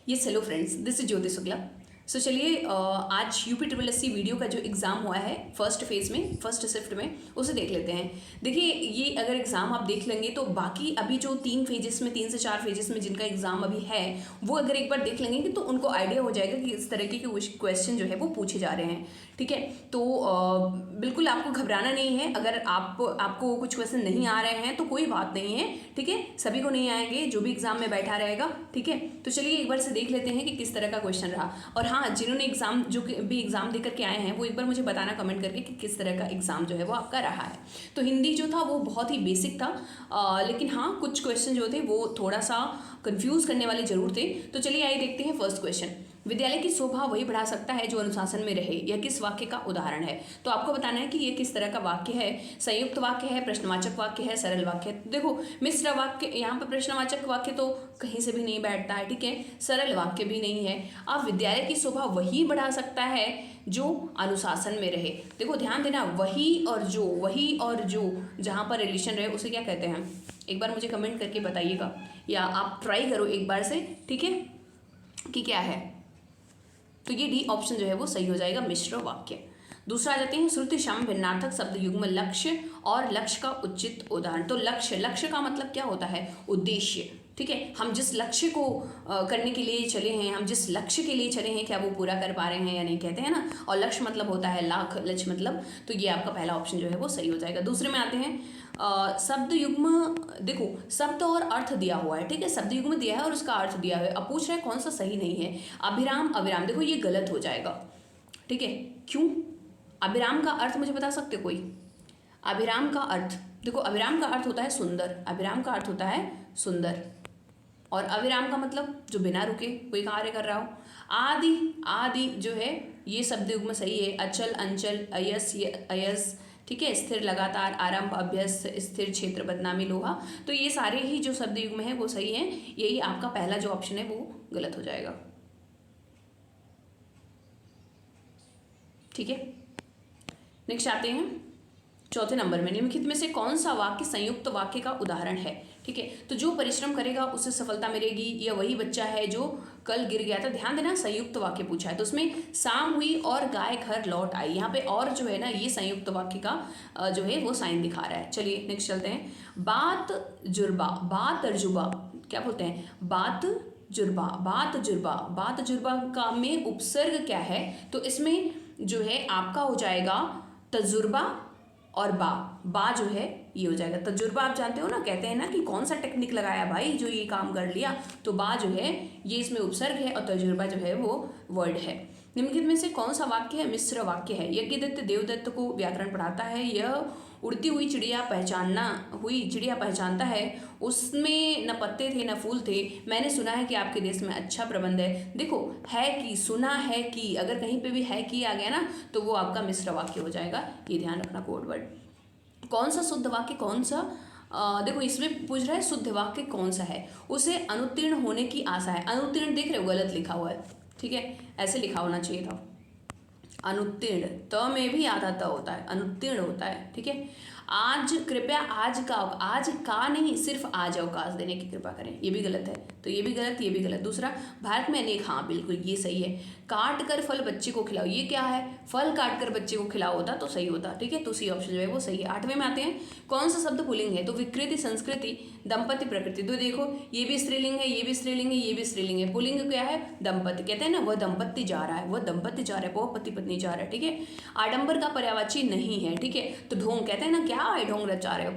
Yes hello friends, this is Jyoti Shukla. So चलिए आज UP video का जो एग्ज़ाम हुआ है फर्स्ट फेज़ में, फर्स्ट शिफ्ट में, उसे देख लेते हैं। देखिए, ये अगर एग्ज़ाम आप देख लेंगे तो बाकी अभी जो 3 से 4 फेजेस में जिनका एग्ज़ाम अभी है वो अगर एक बार देख लेंगे तो उनको आइडिया हो जाएगा कि इस तरीके के क्वेश्चन जो है वो पूछे जा रहे हैं। ठीक है, तो बिल्कुल आपको घबराना नहीं है। अगर आपको कुछ क्वेश्चन नहीं आ रहे हैं तो कोई बात नहीं है। ठीक है, सभी को नहीं आएंगे जो भी एग्ज़ाम में बैठा रहेगा। ठीक है, तो चलिए एक बार से देख लेते हैं कि किस तरह का क्वेश्चन रहा। और हाँ, जिन्होंने एग्ज़ाम जो भी एग्ज़ाम दे करके आए हैं वो एक बार मुझे बताना कमेंट करके कि किस तरह का एग्ज़ाम जो है वो आपका रहा है। तो हिंदी जो था वो बहुत ही बेसिक था, लेकिन हाँ कुछ क्वेश्चन जो थे वो थोड़ा सा कंफ्यूज करने वाले जरूर थे। तो चलिए आइए देखते हैं फर्स्ट क्वेश्चन। विद्यालय की शोभा वही बढ़ा सकता है जो अनुशासन में रहे। यह किस वाक्य का उदाहरण है? तो आपको बताना है कि ये किस तरह का वाक्य है। संयुक्त वाक्य है, प्रश्नवाचक वाक्य है, सरल वाक्य है। देखो, मिश्र वाक्य, यहाँ पर प्रश्नवाचक वाक्य तो कहीं से भी नहीं बैठता है। ठीक है, सरल वाक्य भी नहीं है। अब विद्यालय की शोभा वही बढ़ा सकता है जो अनुशासन में रहे। देखो ध्यान देना, वही और जो जहाँ पर रिलेशन रहे उसे क्या कहते हैं? एक बार मुझे कमेंट करके बताइएगा, या आप ट्राई करो एक बार से। ठीक है, कि क्या है? तो ये डी ऑप्शन जो है वो सही हो जाएगा, मिश्र वाक्य। दूसरा आ जाते हैं श्रुति श्याम भिन्नार्थक शब्द युग्म लक्ष्य और लक्ष्य का उचित उदाहरण। तो लक्ष्य का मतलब क्या होता है? उद्देश्य। ठीक है, हम जिस लक्ष्य को करने के लिए चले हैं, हम जिस लक्ष्य के लिए चले हैं, क्या वो पूरा कर पा रहे हैं या नहीं, कहते हैं ना। और लक्ष्य मतलब होता है लाख, लक्ष्य मतलब, तो ये आपका पहला ऑप्शन जो है वो सही हो जाएगा। दूसरे में आते हैं शब्द युग्म। देखो, शब्द और अर्थ दिया हुआ है। ठीक है, शब्द युग्म दिया है और उसका अर्थ दिया है। अब पूछ रहे हैं कौन सा सही नहीं है। अभिराम अविराम, देखो ये गलत हो जाएगा। ठीक है, क्यों? अभिराम का अर्थ मुझे बता सकते कोई? अभिराम का अर्थ, देखो अभिराम का अर्थ होता है सुंदर। अभिराम का अर्थ होता है सुंदर, और अविराम का मतलब जो बिना रुके कोई कार्य कर रहा हो। आदि जो है ये शब्द युग्म सही है। अचल, अंचल, अयस। ठीक है, स्थिर, लगातार, आरंभ, अभ्यस्त, स्थिर, क्षेत्र, बदनामी, लोहा। तो ये सारे ही जो शब्द युग्म है वो सही है। यही आपका पहला जो ऑप्शन है वो गलत हो जाएगा। ठीक है, नेक्स्ट आते हैं चौथे नंबर में। निम्नलिखित में से कौन सा वाक्य संयुक्त वाक्य का उदाहरण है? ठीक है, तो जो परिश्रम करेगा उसे सफलता मिलेगी। यह वही बच्चा है जो कल गिर गया था। ध्यान देना, संयुक्त वाक्य पूछा है तो उसमें शाम हुई और गाय घर लौट आई। यहाँ पे और जो है ना, ये संयुक्त वाक्य का जो है वो साइन दिखा रहा है। चलिए नेक्स्ट चलते हैं। बात तर्जुबा, क्या बोलते हैं? बात जुर्बा का में उपसर्ग क्या है? तो इसमें जो है आपका हो जाएगा तजुर्बा, और बा जो है ये हो जाएगा तजुर्बा। आप जानते हो ना, कहते हैं ना कि कौन सा टेक्निक लगाया भाई जो ये काम कर लिया। तो बा जो है ये इसमें उपसर्ग है और तजुर्बा जो है वो वर्ड है। निम्नलिखित में से कौन सा वाक्य है? मिश्र वाक्य है। यज्ञदत्त देवदत्त को व्याकरण पढ़ाता है। यह उड़ती हुई चिड़िया पहचानता है। उसमें न पत्ते थे न फूल थे। मैंने सुना है कि आपके देश में अच्छा प्रबंध है। देखो, है कि, सुना है कि, अगर कहीं पे भी है कि आ गया ना तो वो आपका मिश्र वाक्य हो जाएगा। ये ध्यान रखना, कोड वर्ड। कौन सा शुद्ध वाक्य, कौन सा देखो इसमें पूछ रहा है शुद्ध वाक्य कौन सा है? उसे अनुत्तीर्ण होने की आशा है। अनुत्तीर्ण देख रहे हो, गलत लिखा हुआ है। ठीक है, ऐसे लिखा होना चाहिए था। अनुत्तीर्ण, त में भी आधा त होता है, अनुत्तीर्ण होता है। ठीक है, आज कृपया आज का नहीं, सिर्फ आज अवकाश देने की कृपा करें। ये भी गलत है, तो ये भी गलत, ये भी गलत। दूसरा, भारत में अनेक, हाँ बिल्कुल ये सही है। काट कर फल बच्चे को खिलाओ, ये क्या है? फल काट कर बच्चे को खिलाओ होता तो सही होता। ठीक है, तो सी ऑप्शन जो है वो सही है। 8वें में आते हैं। कौन सा शब्द पुल्लिंग है? तो विकृति, संस्कृति, दंपति, प्रकृति। तो देखो, ये भी स्त्रीलिंग है, ये भी स्त्रीलिंग है, ये भी स्त्रीलिंग है। पुल्लिंग क्या है? दंपति। कहते हैं ना वह दंपत्ति जा रहा है, वह दंपत्ति जा रहा है, वह पति पत्नी जा रहा है। ठीक है, आडंबर का पर्यायवाची नहीं है। ठीक है, तो ढोंग, कहते हैं ना क्या ढोंग रचा रहे हो,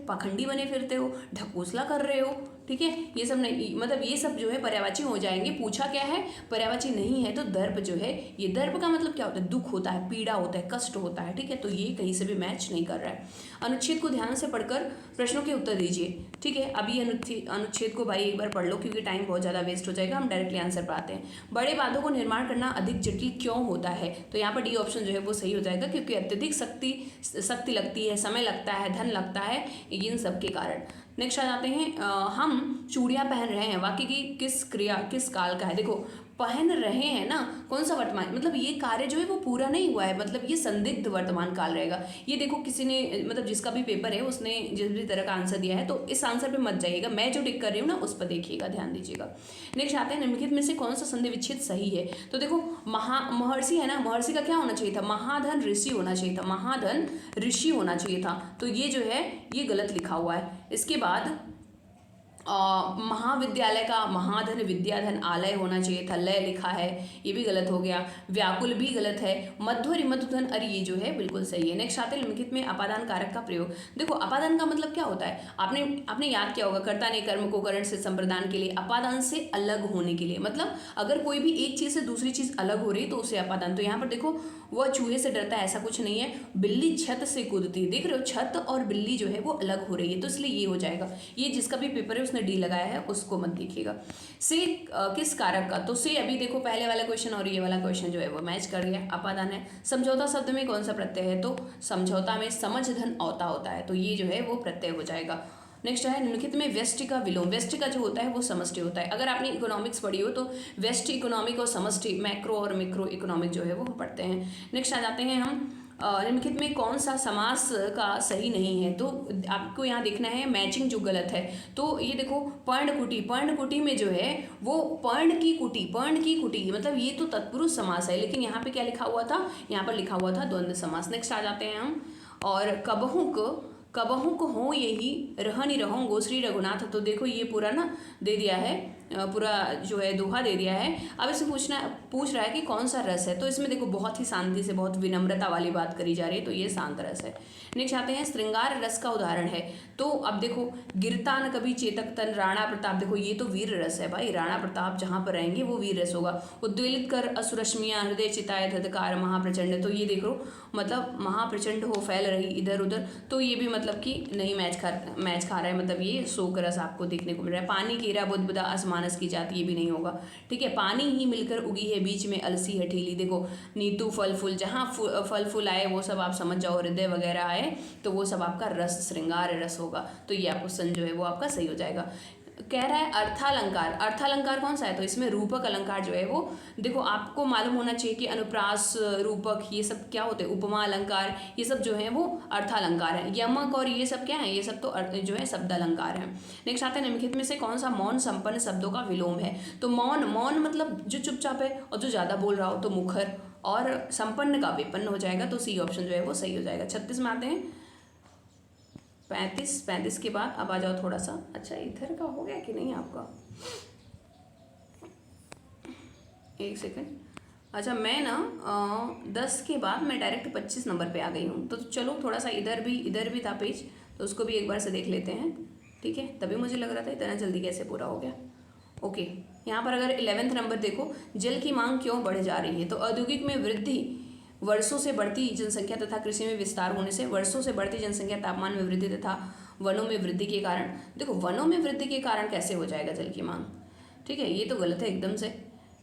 पाखंडी बने फिरते हो, ढकोसला कर रहे हो। ठीक है, ये सब नहीं, मतलब ये सब जो है पर्यायवाची हो जाएंगे। पूछा क्या है? पर्यायवाची नहीं है तो दर्प जो है, ये दर्प का मतलब क्या होता है? दुख होता है, पीड़ा होता है, कष्ट होता है। ठीक है, तो ये कहीं से भी मैच नहीं कर रहा है। अनुच्छेद को ध्यान से पढ़कर प्रश्नों के उत्तर दीजिए। ठीक है, अब ये अनुच्छेद को भाई एक बार पढ़ लो क्योंकि टाइम बहुत ज़्यादा वेस्ट हो जाएगा। हम डायरेक्टली आंसर पर आते हैं। बड़े बांधों को निर्माण करना अधिक जटिल क्यों होता है? तो यहाँ पर डी ऑप्शन जो है वो सही हो जाएगा, क्योंकि अत्यधिक शक्ति लगती है, समय लगता है, धन लगता है, इन सब के कारण। नेक्स्ट आ जाते हैं। हम चूड़ियाँ पहन रहे हैं, वाक्य की किस काल का है? देखो, पहन रहे हैं ना, कौन सा वर्तमान, मतलब ये कार्य जो है वो पूरा नहीं हुआ है, मतलब ये संदिग्ध वर्तमान काल रहेगा। ये देखो किसी ने मतलब जिसका भी पेपर है उसने जिस भी तरह का आंसर दिया है तो इस आंसर पे मत जाइएगा, मैं जो टिक कर रही हूँ ना उस पर देखिएगा, ध्यान दीजिएगा। नेक्स्ट आते हैं निम्नलिखित में से कौन सा संधि विच्छेद सही है। तो देखो महर्षि है ना, महर्षि का क्या होना चाहिए था, महाधन ऋषि होना चाहिए था, महाधन ऋषि होना चाहिए था, तो ये जो है ये गलत लिखा हुआ है। इसके बाद महाविद्यालय का महाधन विद्याधन आलय होना चाहिए था, लय लिखा है, ये भी गलत हो गया। व्याकुल भी गलत है। मध्वरि मधुधन अरे ये जो है बिल्कुल सही है। नेक्स्ट आते हैं निम्नलिखित में अपादान कारक का प्रयोग। देखो अपादान का मतलब क्या होता है, आपने याद किया होगा, कर्ता ने कर्म को करण से संप्रदान के लिए, अपादान से अलग होने के लिए, मतलब अगर कोई भी एक चीज़ से दूसरी चीज़ अलग हो रही है तो उसे अपादान। तो यहाँ पर देखो वह चूहे से डरता है, ऐसा कुछ नहीं है। बिल्ली छत से कूदती, देख रहे हो छत और बिल्ली जो है वो अलग हो रही है, तो इसलिए ये हो जाएगा। ये जिसका भी पेपर है उसने डी लगाया है उसको मत देखिएगा। से किस कारक का, तो से अभी देखो पहले वाला क्वेश्चन और ये वाला क्वेश्चन जो है वो मैच कर गया, अपादान है। समझौता शब्द में कौन सा प्रत्यय है, तो समझौता में समझ धन औता होता है, तो ये जो है वो प्रत्यय हो जाएगा। नेक्स्ट है निम्नलिखित में व्यष्टि का विलोम। व्यष्टि का जो होता है वो समष्टि होता है। अगर आपने इकोनॉमिक्स पढ़ी हो तो व्यष्टि इकोनॉमिक और समष्टि मैक्रो और मिक्रो इकोनॉमिक जो है वो पढ़ते हैं। नेक्स्ट आ जाते हैं हम निम्नलिखित में कौन सा समास का सही नहीं है, तो आपको यहाँ देखना है मैचिंग जो गलत है। तो ये देखो पर्णकुटी, पर्णकुटी में जो है वो पर्ण की कुटी मतलब ये तो तत्पुरुष समास है, लेकिन यहाँ पे क्या लिखा हुआ था, यहाँ पर लिखा हुआ था द्वंद्व समास। नेक्स्ट आ जाते हैं हम और कबहू को हो यही रहनी रहूँगो श्री रघुनाथ। तो देखो ये पूरा ना दे दिया है, पूरा जो है दोहा दे दिया है। अब इसमें पूछ रहा है कि कौन सा रस है, तो इसमें देखो बहुत ही शांति से बहुत विनम्रता वाली बात करी जा रही है, तो ये शांत रस है। नेक्स्ट आते हैं श्रृंगार रस का उदाहरण है। तो अब देखो गिरता न कभी चेतक तन राणा प्रताप, देखो ये तो वीर रस है भाई, राणा प्रताप जहाँ पर रहेंगे वो वीर रस होगा। उद्वेलित कर असुरश्मियाँ हृदय चिताए धधकार महाप्रचंड, तो ये देखो मतलब महाप्रचंड हो फैल रही इधर उधर, तो ये भी मतलब कि नहीं मैच खा रहा है, मतलब ये शोक रस आपको देखने को मिल रहा है। पानी केरा बुदबुदा आसमानस की जाति, ये भी नहीं होगा, ठीक है। पानी ही मिलकर उगी है बीच में अलसी है ठीली, देखो नीतू फल फूल, जहाँ फल फूल आए वो सब आप समझ जाओ, हृदय वगैरह आए तो वो सब आपका रस श्रृंगार रस होगा, तो ये क्वेश्चन जो है वो आपका सही हो जाएगा। कह रहा है अर्थालंकार, अर्थालंकार कौन सा है, तो इसमें रूपक अलंकार जो है वो देखो आपको मालूम होना चाहिए कि अनुप्रास रूपक ये सब क्या होते हैं, उपमा अलंकार ये सब जो है वो अर्थालंकार है। यमक और ये सब क्या है, ये सब तो जो है शब्द अलंकार है। नेक्स्ट आता है निम्नलिखित में से कौन सा मौन संपन्न शब्दों का विलोम है, तो मौन मतलब जो चुपचाप है और जो ज़्यादा बोल रहा हो, तो मुखर, और संपन्न का विपन्न हो जाएगा, तो सी ऑप्शन जो है वो सही हो जाएगा। 36 में आते हैं 35 के बाद अब आ जाओ थोड़ा सा, अच्छा इधर का हो गया कि नहीं आपका, एक सेकंड, अच्छा मैं ना 10 के बाद मैं डायरेक्ट 25 नंबर पे आ गई हूँ, तो चलो थोड़ा सा इधर भी था पेज, तो उसको भी एक बार से देख लेते हैं, ठीक है। तभी मुझे लग रहा था इतना जल्दी कैसे पूरा हो गया। ओके, यहाँ पर अगर 11वें नंबर देखो, जल की मांग क्यों बढ़ जा रही है, तो औद्योगिक में वृद्धि, वर्षों से बढ़ती जनसंख्या तथा कृषि में विस्तार होने से, वर्षों से बढ़ती जनसंख्या, तापमान में वृद्धि तथा वनों में वृद्धि के कारण। देखो वनों में वृद्धि के कारण कैसे हो जाएगा जल की मांग, ठीक है, ये तो गलत है एकदम से।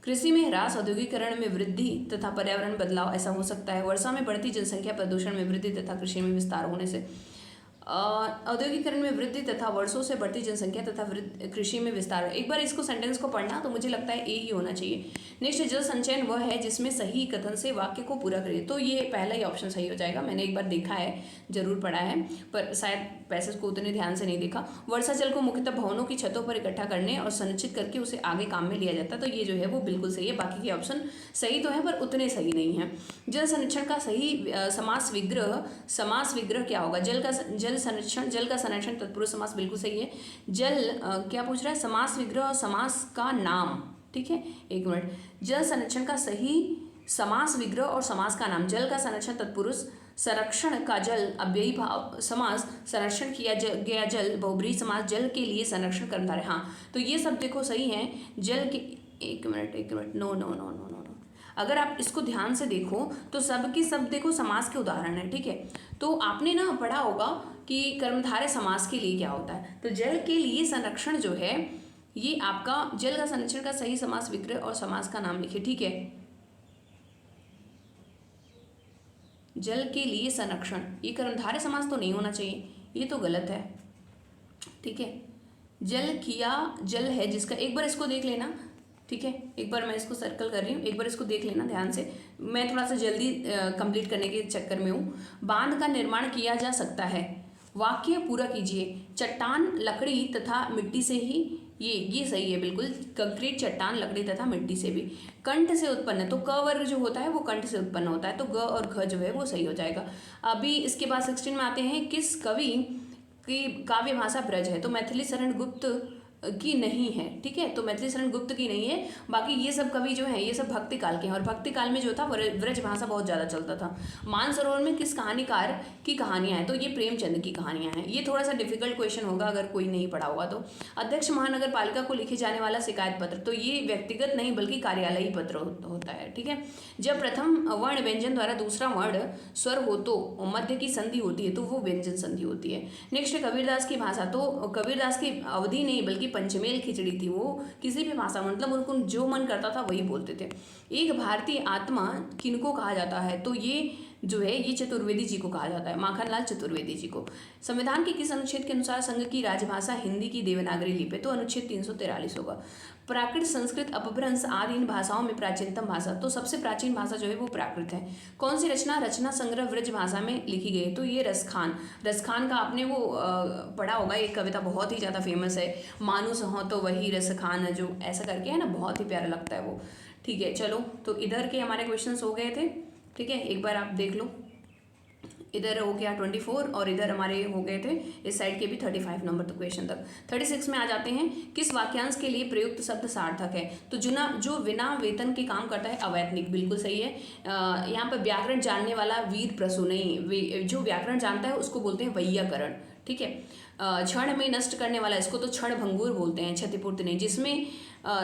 कृषि में ह्रास, औद्योगिकरण में वृद्धि तथा पर्यावरण बदलाव, ऐसा हो सकता है। वर्षा में बढ़ती जनसंख्या, प्रदूषण में वृद्धि तथा कृषि में विस्तार होने से। औद्योगिकरण में वृद्धि तथा वर्षों से बढ़ती जनसंख्या तथा कृषि में विस्तार। एक बार इसको सेंटेंस को पढ़ना तो मुझे लगता है ए ही होना चाहिए। नेक्स्ट जल संचयन वह है जिसमें सही कथन से वाक्य को पूरा करे, तो ये पहला ही ऑप्शन सही हो जाएगा। मैंने एक बार देखा है, जरूर पढ़ा है, पर शायद पैसेज को उतने ध्यान से नहीं देखा। वर्षा जल को मुख्यतः भवनों की छतों पर इकट्ठा करने और संचित करके उसे आगे काम में लिया जाता है, तो ये जो है वो बिल्कुल सही है। बाकी के ऑप्शन सही तो है पर उतने सही नहीं है। जल संरक्षण का सही समास विग्रह क्या होगा, जल का संरक्षण तत्पुरुष समास, बिल्कुल सही है। जल क्या पूछ रहा है, समास विग्रह समास का नाम, ठीक है, एक मिनट। जल संरक्षण का सही समास विग्रह और समास का नाम, जल का संरक्षण तत्पुरुष, संरक्षण का जल अव्ययी भाव समास, संरक्षण किया गया जल बहुब्रीहि समास, जल के लिए संरक्षण कर्मधारय। हाँ, तो ये सब देखो सही है। जल के एक मिनट नो, अगर आप इसको ध्यान से देखो तो सब की सब देखो समास के उदाहरण है, ठीक है। तो आपने ना पढ़ा होगा कि कर्मधारय समास के लिए क्या होता है, तो जल के लिए संरक्षण जो है ये आपका जल का संरक्षण का सही समास विग्रह और समास का नाम लिखे, ठीक है। जल के लिए संरक्षण, ये कर्मधारय समास तो नहीं होना चाहिए, ये तो गलत है, ठीक है। जल किया जल है जिसका, एक बार इसको देख लेना, ठीक है, एक बार मैं इसको सर्कल कर रही हूँ, एक बार इसको देख लेना ध्यान से, मैं थोड़ा सा जल्दी कंप्लीट करने के चक्कर में हूँ। बांध का निर्माण किया जा सकता है, वाक्य पूरा कीजिए। चट्टान, लकड़ी तथा मिट्टी से ही, ये सही है बिल्कुल, कंक्रीट, चट्टान, लकड़ी तथा मिट्टी से भी। कंठ से उत्पन्न, तो क वर्ग जो होता है वो कंठ से उत्पन्न होता है, तो ग और घ जो है वो सही हो जाएगा। अभी इसके बाद 16 में आते हैं, किस कवि की काव्य भाषा ब्रज है, तो मैथिली शरण गुप्त की नहीं है, ठीक है, तो मैथिली शरण गुप्त की नहीं है। बाकी ये सब कवि जो है ये सब भक्ति काल के हैं, और भक्ति काल में जो था ब्रज भाषा बहुत ज़्यादा चलता था। मानसरोवर में किस कहानीकार की कहानियां हैं, तो ये प्रेमचंद की कहानियां हैं। ये थोड़ा सा डिफिकल्ट क्वेश्चन होगा अगर कोई नहीं पढ़ा होगा तो। अध्यक्ष महानगर पालिका को लिखे जाने वाला शिकायत पत्र, तो ये व्यक्तिगत नहीं बल्कि कार्यालयी पत्र होता है, ठीक है। जब प्रथम वर्ण व्यंजन द्वारा दूसरा वर्ण स्वर हो तो मध्य की संधि होती है, तो वो व्यंजन संधि होती है। नेक्स्ट, कबीरदास की भाषा, तो कबीरदास की अवधि नहीं बल्कि पंचमेल खिचड़ी थी, वो किसी भी भाषा मतलब उनको जो मन करता था वही बोलते थे। एक भारतीय आत्मा किनको कहा जाता है, तो ये जो है ये चतुर्वेदी जी को कहा जाता है, माखनलाल चतुर्वेदी जी को। संविधान के किस अनुच्छेद के अनुसार संघ की राजभाषा हिंदी की देवनागरी लिपि, तो अनुच्छेद 343 होगा। प्राकृत, संस्कृत, अपभ्रंश आदि इन भाषाओं में प्राचीनतम भाषा, तो सबसे प्राचीन भाषा जो है वो प्राकृत है। कौन सी रचना संग्रह व्रज भाषा में लिखी गई है, तो ये रसखान। रसखान का आपने वो पढ़ा होगा, एक कविता बहुत ही ज़्यादा फेमस है, मानुस हो तो वही रसखान, जो ऐसा करके है ना, बहुत ही प्यारा लगता है वो। ठीक है, चलो तो इधर के हमारे क्वेश्चंस हो गए थे, ठीक है, एक बार आप देख लो, इधर हो गया 24 और इधर हमारे हो गए थे इस साइड के भी 35 नंबर तक क्वेश्चन तक। 36 में आ जाते हैं, किस वाक्यांश के लिए प्रयुक्त शब्द सार्थक है, तो जो बिना वेतन के काम करता है अवैतनिक, बिल्कुल सही है। यहाँ पर व्याकरण जानने वाला वीर प्रसु नहीं, जो व्याकरण जानता है उसको बोलते हैं वैयाकरण, ठीक है। क्षण में नष्ट करने वाला, इसको तो क्षण भंगुर बोलते हैं, क्षतिपूर्ति नहीं। जिसमें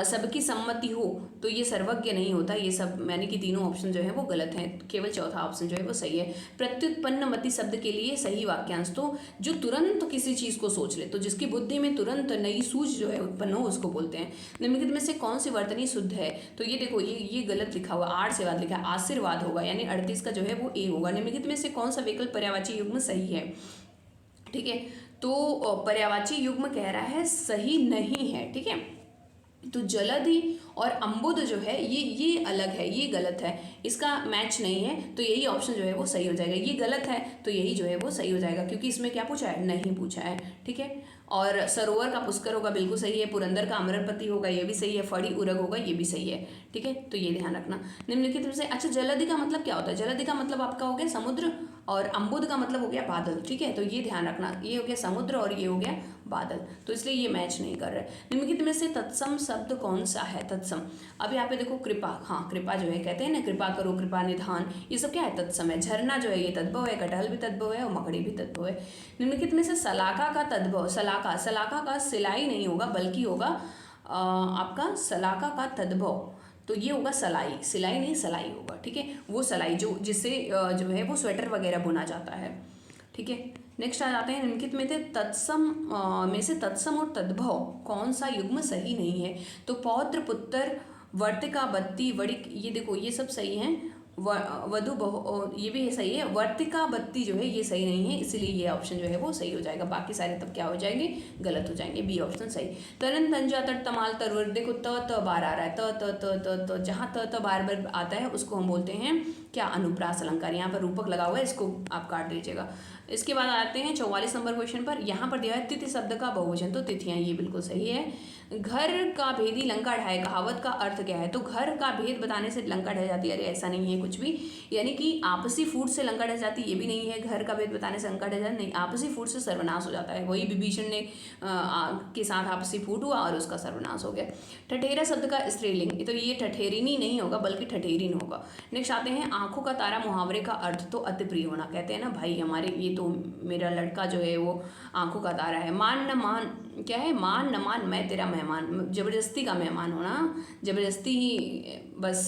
सबकी सम्मति हो, तो ये सर्वज्ञ नहीं होता, ये सब यानी कि तीनों ऑप्शन जो है वो गलत हैं, केवल चौथा ऑप्शन जो है वो सही है। प्रत्युत्पन्न मति शब्द के लिए सही वाक्यांश, तो जो तुरंत किसी चीज़ को सोच ले, तो जिसकी बुद्धि में तुरंत नई सूझ जो है उत्पन्न हो उसको बोलते हैं। निम्नलिखित में से कौन सी वर्तनी शुद्ध है, तो ये देखो ये गलत लिखा हुआ, आड़ से बाद लिखा है, आशीर्वाद होगा, यानी 38 का जो है वो ए होगा। निम्नलिखित में से कौन सा विकल्प पर्यायवाची युग्म सही है, ठीक है, तो पर्यायवाची युग्म कह रहा है सही नहीं है, ठीक है। तो जलधि और अम्बुद जो है ये अलग है, ये गलत है, इसका मैच नहीं है, तो यही ऑप्शन जो है वो सही हो जाएगा। ये गलत है तो यही जो है वो सही हो जाएगा, क्योंकि इसमें क्या पूछा है, नहीं पूछा है, ठीक है। और सरोवर का पुष्कर होगा, बिल्कुल सही है। पुरंदर का अमरपति होगा, ये भी सही है। फड़ी उरग होगा, ये भी सही है, ठीक है, तो ये ध्यान रखना। निम्नलिखित में से, अच्छा जलधि का मतलब क्या होता है, जलधि का मतलब आपका हो गया समुद्र, और अम्बुद का मतलब हो गया बादल, ठीक है, तो ये ध्यान रखना, ये हो गया समुद्र और ये हो गया बादल, तो इसलिए ये मैच नहीं कर रहे। निम्नलिखित में से तत्सम शब्द कौन सा है, तत्सम, अब यहाँ पे देखो कृपा, हाँ कृपा जो है कहते हैं ना, कृपा करो, कृपा निधान, ये सब क्या है, तत्सम है। झरना जो है ये तद्भव है, कटहल भी तद्भव है और मकड़ी भी तद्भव है। निम्नलिखित में से सलाका का तद्भव, सलाका का सिलाई नहीं होगा बल्कि होगा आपका सलाका का तद्भव, तो ये होगा सलाई, सिलाई नहीं सलाई होगा, ठीक है, वो सलाई जिससे जो है वो स्वेटर वगैरह बुना जाता है, ठीक है। नेक्स्ट आ जाते हैं, निम्नलिखित में से तत्सम में से तत्सम और तद्भव कौन सा युग्म सही नहीं है, तो पौत्र, पुत्र, वर्तिका, बत्ती, वड़िक, ये देखो ये सब सही हैं। वधु बहु, ये भी सही है। वर्तिका बत्ती जो है ये सही नहीं है, इसीलिए ये ऑप्शन जो है वो सही हो जाएगा, बाकी सारे तब क्या हो जाएंगे, गलत हो जाएंगे, बी ऑप्शन सही। तरन, तंजा, तट, तमाल, तरवर, देखो त बार आ रहा है, त जहाँ त बार बार आता है उसको हम बोलते हैं क्या, अनुप्रास अलंकार। यहाँ पर रूपक लगा हुआ है, इसको आप काट दीजिएगा। इसके बाद आते हैं 44 नंबर क्वेश्चन पर, यहाँ पर दिया है तिथि शब्द का बहुवचन, तो तिथियाँ, ये बिल्कुल सही है। घर का भेदी लंका ढाए, कहावत का अर्थ क्या है, तो घर का भेद बताने से लंका ढह जाती है, अरे ऐसा नहीं है कुछ भी, यानी कि आपसी फूट से लंका ढह जाती, ये भी नहीं है। घर का भेद बताने से लंका ढह जाती नहीं, आपसी फूट से सर्वनाश हो जाता है, वही विभीषण ने के साथ आपसी फूट हुआ और उसका सर्वनाश हो गया। ठठेरा शब्द का स्त्रीलिंग, तो ये ठठेरिनी नहीं होगा बल्कि ठठेरिन होगा। नेक्स्ट आते हैं, आंखों का तारा मुहावरे का अर्थ, तो अति प्रिय होना, कहते हैं ना भाई हमारे, ये तो मेरा लड़का जो है वो आंखों का तारा है। मान न मान, क्या है, मान न मान मैं तेरा मेहमान, जबरदस्ती का मेहमान होना, जबरदस्ती ही बस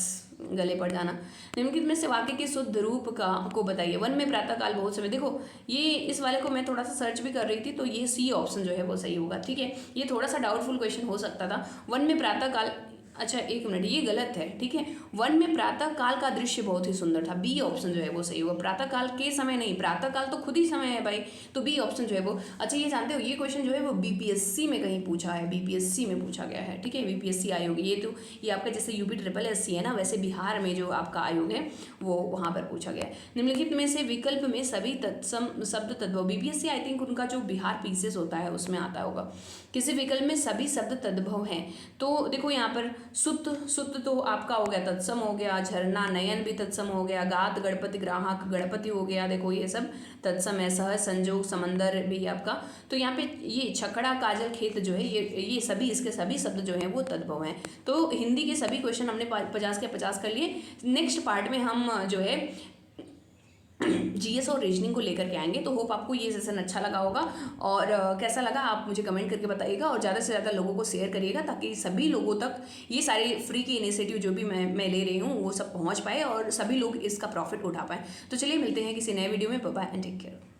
गले पड़ जाना। निम्नलिखित में से वाक्य के शुद्ध रूप को बताइए। वन में प्रातःकाल बहुत समय, देखो ये इस वाले को मैं थोड़ा सा सर्च भी कर रही थी, तो ये सी ऑप्शन जो है वो सही होगा, ठीक है। ये थोड़ा सा डाउटफुल क्वेश्चन हो सकता था। वन में प्रातःकाल अच्छा एक मिनट, ये गलत है, ठीक है। वन में प्रातः काल का दृश्य बहुत ही सुंदर था, बी ऑप्शन जो है वो सही होगा। प्रातः काल के समय नहीं, प्रातः काल तो खुद ही समय है भाई, तो बी ऑप्शन जो है वो। अच्छा ये जानते हो ये क्वेश्चन जो है वो बीपीएससी में कहीं पूछा है, बीपीएससी में पूछा गया है, ठीक है। बीपीएससी आयोग ये आपका जैसे यूपी ट्रिपल एससी है ना, वैसे बिहार में जो आपका आयोग है वो वहाँ पर पूछा गया है। निम्नलिखित में से विकल्प में सभी तत्सम शब्द तद्भव, बीपीएससी आई थिंक उनका जो बिहार पीसेस होता है उसमें आता होगा। किसी विकल्प में सभी शब्द तद्भव हैं, तो देखो यहाँ पर सुत तो आपका हो गया, तत्सम हो गया, झरना नयन भी तत्सम हो गया, गात गणपति ग्राहक गणपति हो गया, देखो ये सब तत्सम है। सहज संजोग समंदर भी आपका, तो यहाँ पे ये छकड़ा काजल खेत जो है ये सभी इसके सभी शब्द जो हैं वो तद्भव हैं। तो हिंदी के सभी क्वेश्चन हमने 50 के 50 कर लिए। नेक्स्ट पार्ट में हम जो है जीएस और रीजनिंग को लेकर के आएंगे। तो होप आपको ये सेशन अच्छा लगा होगा, और कैसा लगा आप मुझे कमेंट करके बताइएगा, और ज़्यादा से ज़्यादा लोगों को शेयर करिएगा ताकि सभी लोगों तक ये सारे फ्री की इनिशिएटिव जो भी मैं ले रही हूँ वो सब पहुँच पाए और सभी लोग इसका प्रॉफिट उठा पाएँ। तो चलिए मिलते हैं किसी नए वीडियो में, bye bye and take care.